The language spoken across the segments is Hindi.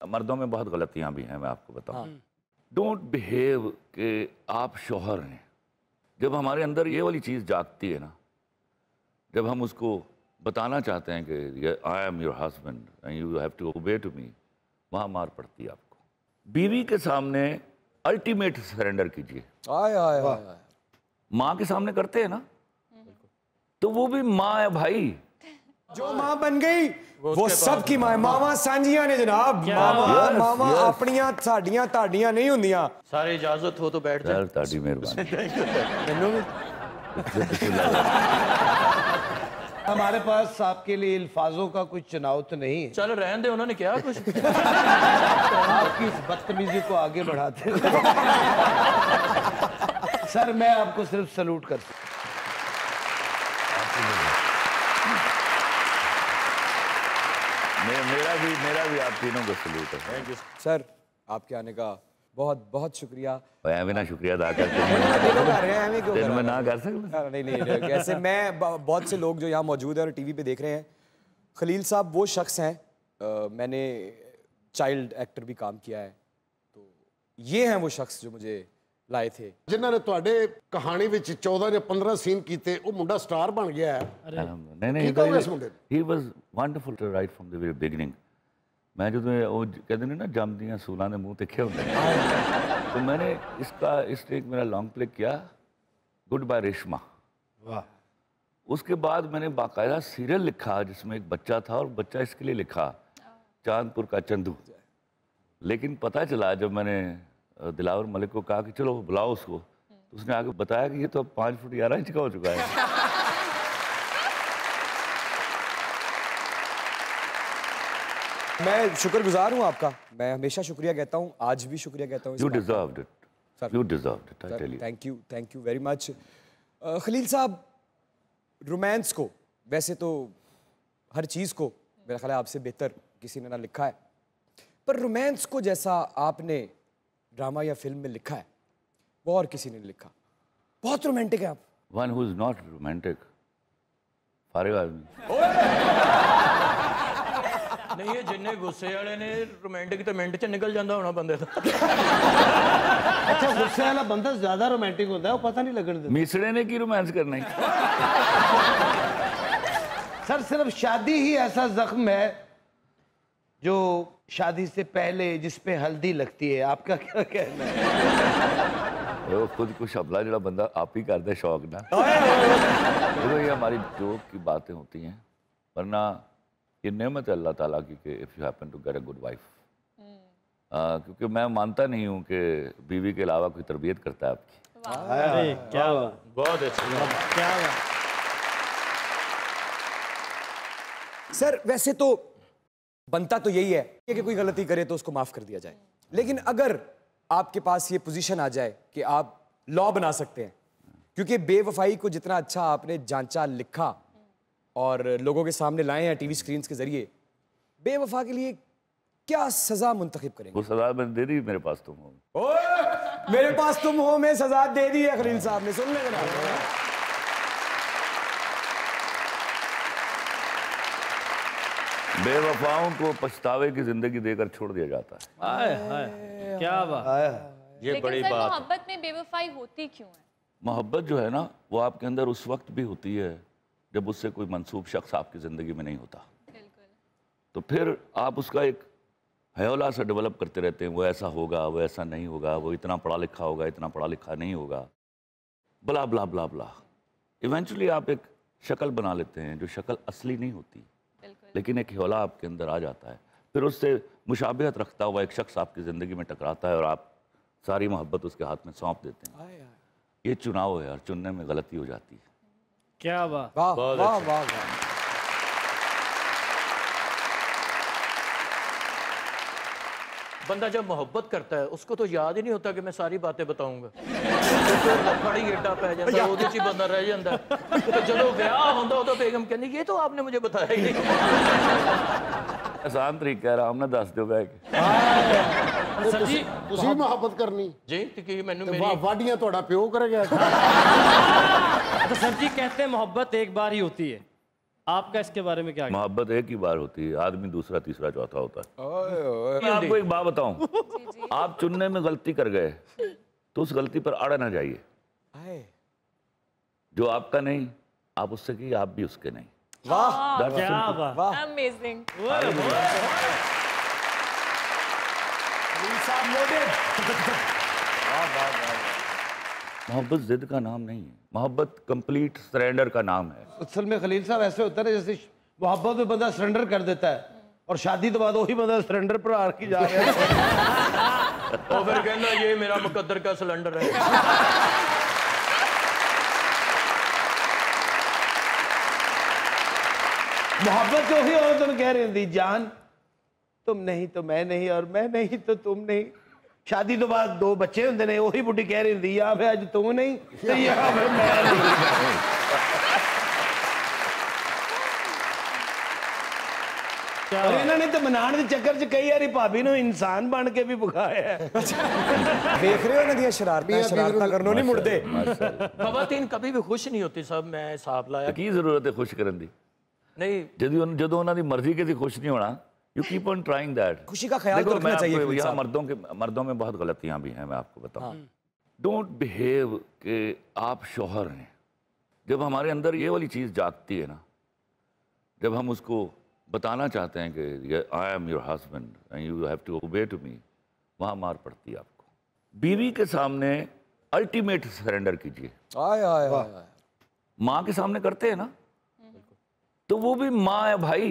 मर्दों में बहुत गलतियां भी हैं, मैं आपको बताऊं। डोंट बिहेव कि आप शौहर हैं। जब हमारे अंदर ये वाली चीज़ जागती है ना, जब हम उसको बताना चाहते हैं कि I am your husband and you have to obey to me, वहाँ मार पड़ती है आपको। बीवी के सामने अल्टीमेट सरेंडर कीजिए। माँ के सामने करते हैं ना, तो वो भी माँ है भाई। जो माँ बन गई वो सबकी माँ है। मामा सांझियां ने जनाब। मामा अपनियां साडियां ताडियां नहीं हुंदियां। सारे इजाजत हो तो बैठ जाओ। ताड़ी मेहरबानी। हमारे पास आपके लिए अल्फाजों का कुछ चुनाव तो नहीं है। चल रहने दे, उन्होंने क्या कुछ आपकी इस बदतमीजी को आगे बढ़ाते हुए सर मैं आपको सिर्फ सलूट कर सकता। मेरा भी आप तीनों को सलूट है। थैंक यू सर, आपके आने का बहुत बहुत शुक्रिया। बिना शुक्रिया अदा करते मैं ना कर सकता। नहीं ऐसे मैं बहुत से लोग जो यहाँ मौजूद हैं और टीवी पे देख रहे हैं, खलील साहब वो शख्स हैं, मैंने चाइल्ड एक्टर भी काम किया है, तो ये हैं वो शख्स जो मुझे लाए थे, जिन्होंने ਤੁਹਾਡੇ कहानी ਵਿੱਚ 14 ਜਾਂ 15 सीन ਕੀਤੇ। ਉਹ ਮੁੰਡਾ ਸਟਾਰ ਬਣ ਗਿਆ ਹੈ। नहीं, he was wonderful to right from the very beginning। मैं जो वो कहते हैं ना जमदियाँ सूलां दे मुंह तिखे होंगे, तो मैंने इसने एक मेरा लॉन्ग प्ले किया, गुड बाय रेशमा। वाह। उसके बाद मैंने बाकायदा सीरियल लिखा जिसमें एक बच्चा था, और बच्चा इसके लिए लिखा चांदपुर का चंदू। लेकिन पता चला जब मैंने दिलावर मलिक को कहा कि चलो बुलाओ उसको, तो उसने आगे बताया कि ये तो अब 5 फुट 11 इंच का हो चुका है। मैं शुक्रगुजार हूँ आपका, मैं हमेशा शुक्रिया कहता हूँ, आज भी शुक्रिया कहता हूँ। You deserved it. You deserved it, I tell you. Thank you very much. Khalil साहब, रोमांस को वैसे तो हर चीज़ को मेरा ख्याल है आपसे बेहतर किसी ने ना लिखा है, पर रोमांस को जैसा आपने ड्रामा या फिल्म में लिखा है वो और किसी ने नहीं लिखा। बहुत रोमांटिक है आप। One who is not romantic, फारिग आदमी। नहीं, ये जिन्ने गुस्से वाले ने रोमांटिक तो मिनट च निकल जाता होना बंदे दा। अच्छा, गुस्से वाला बंदा ज्यादा रोमांटिक होता है, वो पता नहीं लगने देता। मिसड़े ने की रोमांस करना ही। सर सिर्फ शादी ही ऐसा जख्म है जो शादी से पहले जिस पे हल्दी लगती है, आपका क्या कहना है? वो खुद को शबला जरा बंदा आप ही करता है शौक ना। देखो ये हमारी जोक की बातें होती हैं, वरना ये नेमत है अल्लाह ताला की कि if you happen to get a good wife. क्योंकि मैं मानता नहीं हूँ कि बीवी के अलावा कोई तरबियत करता है आपकी। क्या बहुत अच्छा, क्या सर वैसे तो बनता तो यही है कि कोई गलती करे तो उसको माफ कर दिया जाए, लेकिन अगर आपके पास ये पोजीशन आ जाए कि आप लॉ बना सकते हैं, क्योंकि बेवफाई को जितना अच्छा आपने जांचा, लिखा और लोगों के सामने लाए हैं टीवी स्क्रीन्स के जरिए, बेवफा के लिए क्या सजा मुंतखब करेंगे? वो सजा मैंने दे दी, मेरे पास तुम हो। मेरे पास तुम हो में सजा दे दी है खलील साहब ने, सुन ले जरा। बेवफाओं को पछतावे की जिंदगी देकर छोड़ दिया जाता है। हाय क्या बात, ये बड़ी बात। मोहब्बत में बेवफाई होती क्यों है? मोहब्बत जो है ना, वो आपके अंदर उस वक्त भी होती है जब उससे कोई मंसूब शख्स आपकी ज़िंदगी में नहीं होता। तो फिर आप उसका एक हयोला सा डेवलप करते रहते हैं, वो ऐसा होगा, वो ऐसा नहीं होगा, वो इतना पढ़ा लिखा होगा, इतना पढ़ा लिखा नहीं होगा, ब्ला ब्ला ब्ला ब्ला। इवेंचुअली आप एक शक्ल बना लेते हैं जो शक्ल असली नहीं होती, लेकिन एक हयोला आपके अंदर आ जाता है। फिर उससे मुशाबिहत रखता हुआ एक शख्स आपकी ज़िंदगी में टकराता है और आप सारी मोहब्बत उसके हाथ में सौंप देते हैं। ये चुनाव है यार, चुनने में गलती हो जाती है। क्या बात, वाह वाह वाह वाह। बंदा जब मोहब्बत करता है उसको तो याद ही नहीं होता कि मैं सारी बातें बताऊंगा। तो बड़ी एडा पै जाता है, ਉਹਦੇ 'ਚ ਬੰਦਾ ਰਹਿ ਜਾਂਦਾ। तो ਜਦੋਂ ਵਿਆਹ ਹੁੰਦਾ ਉਦੋਂ बेगम ਕਹਿੰਦੀ ये तो आपने मुझे बताया ही नहीं। आसान तरीका है, आराम ना दस दो बैठ के। सर जी ਤੁਸੀਂ ਮੁਹੱਬਤ ਕਰਨੀ जी कि मैंने ਤੇ मेरी ਵਾਡੀਆਂ ਤੁਹਾਡਾ ਪਿਓ ਕਰੇਗਾ। तो सर जी कहते हैं मोहब्बत एक बार ही होती है, आपका इसके बारे में क्या? मोहब्बत एक ही बार होती है, आदमी दूसरा तीसरा चौथा होता है। मैं आपको एक बात बताऊं, आप चुनने में गलती कर गए तो उस गलती पर अड़ ना जाइए। जो आपका नहीं आप उससे की, आप भी उसके नहीं। वाह क्या बात, अमेजिंग। मोहब्बत जिद का नाम नहीं है, मोहब्बत कंप्लीट सरेंडर का नाम है। असल में खलील साहब ऐसे होता है ना, जैसे मोहब्बत में बंदा सरेंडर कर देता है और शादी तो बाद वही बंदा सरेंडर पर आर की जा रहा है। और फिर कहना ये मेरा मुकद्दर का सिलेंडर है। मोहब्बत तो ही और तुम कह रही थी, जान तुम नहीं तो मैं नहीं और मैं नहीं तो तुम नहीं। शादी तो बाद दो बच्चे होंगे ने, वही बुढ़ी कह रही थी, या फिर आज तुम नहीं तो या फिर मैं नहीं। और इन्होंने तो मनाने के चक्कर च कई बारी भाभी ने इंसान बन के भी बुखाया है। देख रहे हो ना दिया शरारता करनो नहीं मुड़दे। खवातीन कभी भी खुश नहीं होती साहब, मैं हिसाब लाया की जरूरत है खुश करने दी? नहीं, ਜਦੋਂ ਉਹਨਾਂ ਦੀ मर्जी के खुश नहीं होना, you keep on trying that. खुशी का ख्याल तो रखना चाहिए। यहाँ मर्दों में बहुत गलतियां भी हैं, मैं आपको बताऊं। डोंट बिहेव कि आप शौहर हैं। जब हमारे अंदर ये वाली चीज़ जागती है ना, जब हम उसको बताना चाहते हैं कि I am your husband and you have to obey to me, वहाँ मार पड़ती है आपको। बीवी के सामने अल्टीमेट सरेंडर कीजिए। माँ के सामने करते हैं ना, तो वो भी माँ है भाई।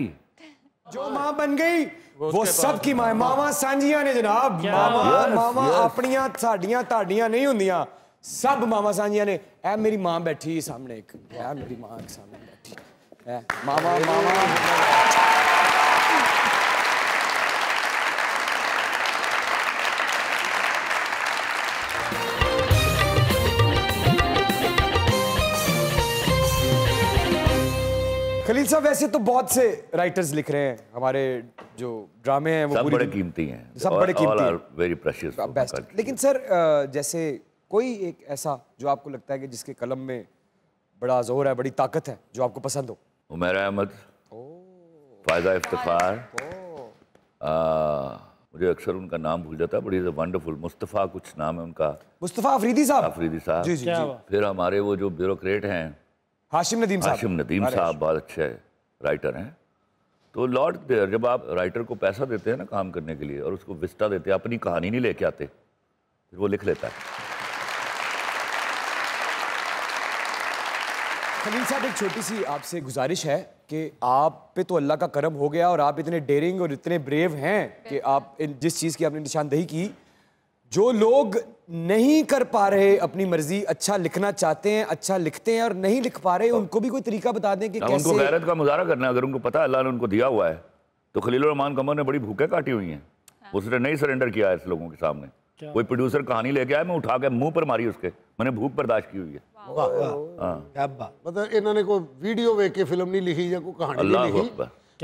जो माँ बन गई वो सबकी माँ है। मामा सांझियां ने जनाब। मामा अपनियां साडियां ताडियां नहीं हुंदियां, सब मामा सांझियां ने। ऐ मेरी माँ बैठी सामने, एक ऐ मेरी माँ के सामने बैठी है। मामा खलील साहब, वैसे तो बहुत से राइटर्स लिख रहे हैं, हमारे जो ड्रामे हैं वो सब बड़े कीमती हैं, सब बड़े कीमती हैं, वेरी प्रेशियस, बेस्ट। लेकिन सर जैसे कोई एक ऐसा जो आपको लगता है कि जिसके कलम में बड़ा जोर है, बड़ी ताकत है, जो आपको पसंद हो? उमैर अहमद, फायदा इफ्तिखार, मुझे अक्सर उनका नाम भूल जाता है, बड़ी वंडरफुल, मुस्तफ़ा कुछ नाम है उनका, मुस्तफ़ा अफरीदी साहब। अफरीदी साहब, जी जी जी। फिर हमारे वो जो ब्यूरोक्रेट हैं, हाशिम नदीम साहब बहुत अच्छे राइटर हैं। तो लॉर्ड देयर, जब आप राइटर को पैसा देते हैं ना काम करने के लिए और उसको विस्टा देते हैं, अपनी कहानी नहीं लेके आते, फिर वो लिख लेता है। खलील साहब, एक छोटी सी आपसे गुजारिश है कि आप पे तो अल्लाह का करम हो गया और आप इतने डेयरिंग और इतने ब्रेव हैं कि आप जिस चीज़ की आपने निशानदेही की, जो लोग नहीं कर पा रहे अपनी मर्जी, अच्छा लिखना चाहते हैं, अच्छा लिखते हैं और नहीं लिख पा रहे, उनको भी कोई तरीका बता दें कि कैसे उनको गैरत का मुजाहरा करना है। अगर उनको पता है अल्लाह ने उनको दिया हुआ है, तो खलील रहमान कमर ने बड़ी भूखें काटी हुई हैं, उसने नहीं सरेंडर किया है इस लोगों के सामने। कोई प्रोड्यूसर कहानी लेके आया, मैं उठा के मुंह पर मारी उसके, मैंने भूख बर्दाश्त की हुई है। मतलब इन्होंने कोई वीडियो वेख के फिल्म नहीं लिखी या कोई कहानी नहीं लिखी,